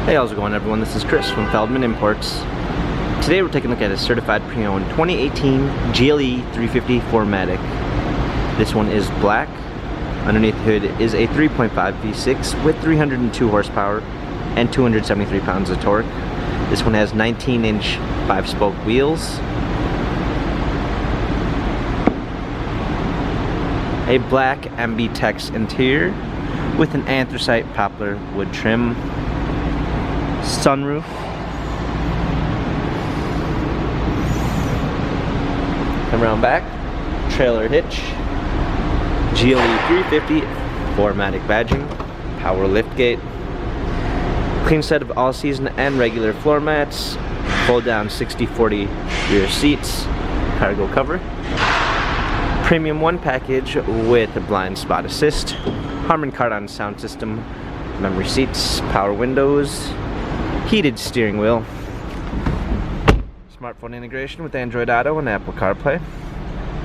Hey, how's it going everyone? This is Chris from Feldmann Imports. Today we're taking a look at a certified pre-owned 2018 GLE 350 4MATIC. This one is black. Underneath the hood is a 3.5 V6 with 302 horsepower and 273 pounds of torque. This one has 19-inch 5-spoke wheels, a black MB-Tex interior with an anthracite poplar wood trim, sunroof, come around back, trailer hitch, GLE 350 4MATIC badging, power liftgate, clean set of all-season and regular floor mats, fold-down 60/40 rear seats, cargo cover, premium 1 package with a blind spot assist, Harman Kardon sound system, memory seats, power windows, heated steering wheel, smartphone integration with Android Auto and Apple CarPlay,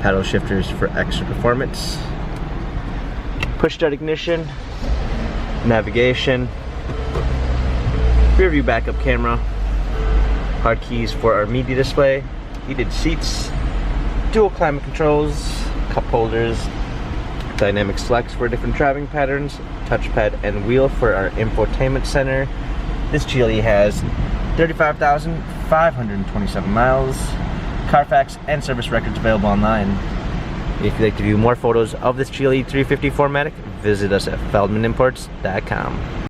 paddle shifters for extra performance, push start ignition, navigation, rear view backup camera, hard keys for our media display, heated seats, dual climate controls, cup holders, dynamic selects for different driving patterns, touchpad and wheel for our infotainment center. This GLE has 35,527 miles, Carfax and service records available online. If you'd like to view more photos of this GLE 350 4MATIC, visit us at feldmanimports.com.